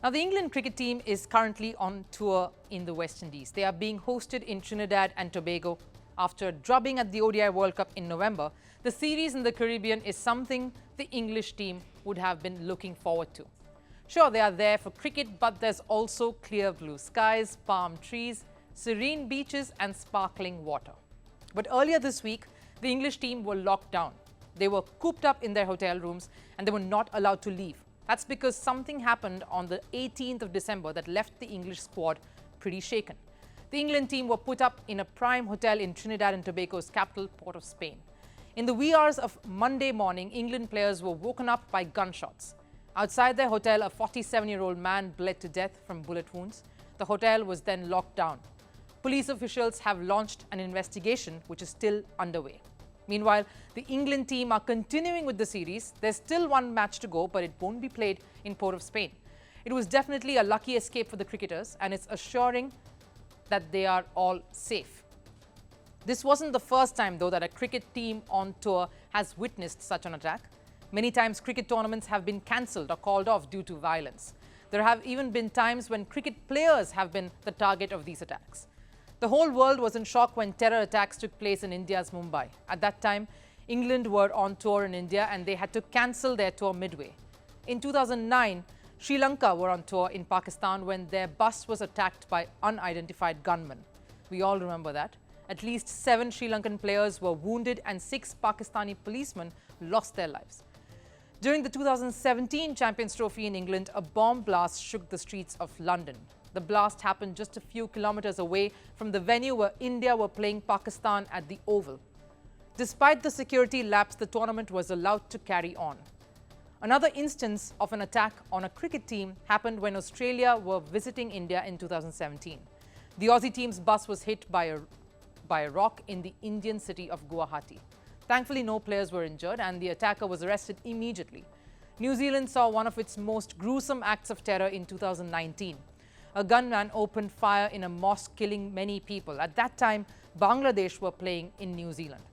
Now, the England cricket team is currently on tour in the West Indies. They are being hosted in Trinidad and Tobago. After drubbing at the ODI World Cup in November, the series in the Caribbean is something the English team would have been looking forward to. Sure, they are there for cricket, but there's also clear blue skies, palm trees, serene beaches and sparkling water. But earlier this week, the English team were locked down. They were cooped up in their hotel rooms and they were not allowed to leave. That's because something happened on the 18th of December that left the English squad pretty shaken. The England team were put up in a prime hotel in Trinidad and Tobago's capital, Port of Spain. In the wee hours of Monday morning, England players were woken up by gunshots. Outside their hotel, a 47-year-old man bled to death from bullet wounds. The hotel was then locked down. Police officials have launched an investigation which is still underway. Meanwhile, the England team are continuing with the series. There's still one match to go, but it won't be played in Port of Spain. It was definitely a lucky escape for the cricketers, and it's assuring that they are all safe. This wasn't the first time, though, that a cricket team on tour has witnessed such an attack. Many times, cricket tournaments have been cancelled or called off due to violence. There have even been times when cricket players have been the target of these attacks. The whole world was in shock when terror attacks took place in India's Mumbai. At that time, England were on tour in India and they had to cancel their tour midway. In 2009, Sri Lanka were on tour in Pakistan when their bus was attacked by unidentified gunmen. We all remember that. At least 7 Sri Lankan players were wounded and 6 Pakistani policemen lost their lives. During the 2017 Champions Trophy in England, a bomb blast shook the streets of London. The blast happened just a few kilometers away from the venue where India were playing Pakistan at the Oval. Despite the security lapse, the tournament was allowed to carry on. Another instance of an attack on a cricket team happened when Australia were visiting India in 2017. The Aussie team's bus was hit by a rock in the Indian city of Guwahati. Thankfully, no players were injured and the attacker was arrested immediately. New Zealand saw one of its most gruesome acts of terror in 2019. A gunman opened fire in a mosque, killing many people. At that time, Bangladesh were playing in New Zealand.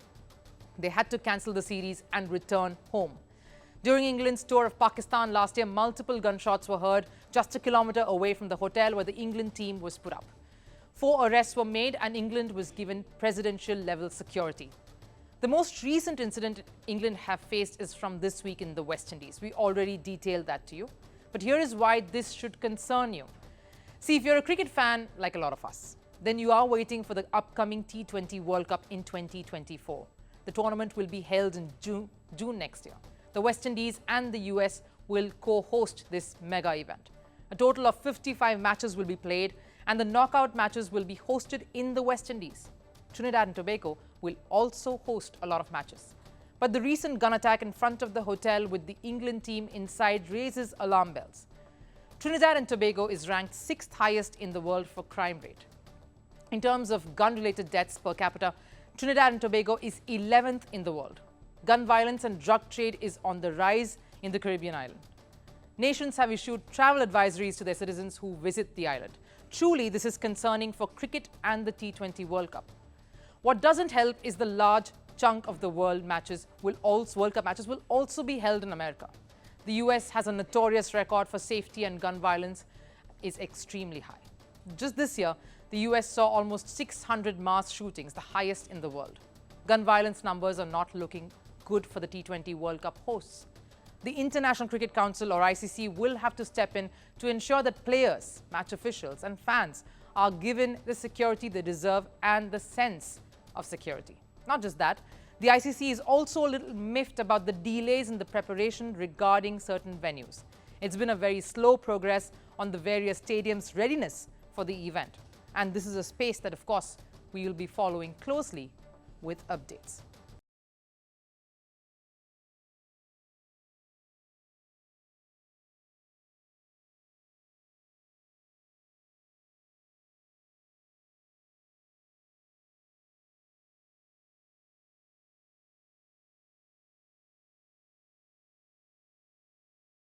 They had to cancel the series and return home. During England's tour of Pakistan last year, multiple gunshots were heard just a kilometre away from the hotel where the England team was put up. 4 arrests were made and England was given presidential-level security. The most recent incident England have faced is from this week in the West Indies. We already detailed that to you. But here is why this should concern you. See, if you're a cricket fan, like a lot of us, then you are waiting for the upcoming T20 World Cup in 2024. The tournament will be held in June next year. The West Indies and the US will co-host this mega event. A total of 55 matches will be played and the knockout matches will be hosted in the West Indies. Trinidad and Tobago will also host a lot of matches. But the recent gun attack in front of the hotel with the England team inside raises alarm bells. Trinidad and Tobago is ranked 6th highest in the world for crime rate. In terms of gun-related deaths per capita, Trinidad and Tobago is 11th in the world. Gun violence and drug trade is on the rise in the Caribbean island. Nations have issued travel advisories to their citizens who visit the island. Truly, this is concerning for cricket and the T20 World Cup. What doesn't help is the large chunk of the World Cup matches will also be held in America. The US has a notorious record for safety and gun violence is extremely high. Just this year, the US saw almost 600 mass shootings, the highest in the world. Gun violence numbers are not looking good for the T20 World Cup hosts. The International Cricket Council, or ICC, will have to step in to ensure that players, match officials and fans are given the security they deserve and the sense of security. Not just that, the ICC is also a little miffed about the delays in the preparation regarding certain venues. It's been a very slow progress on the various stadiums' readiness for the event. And this is a space that, of course, we will be following closely with updates.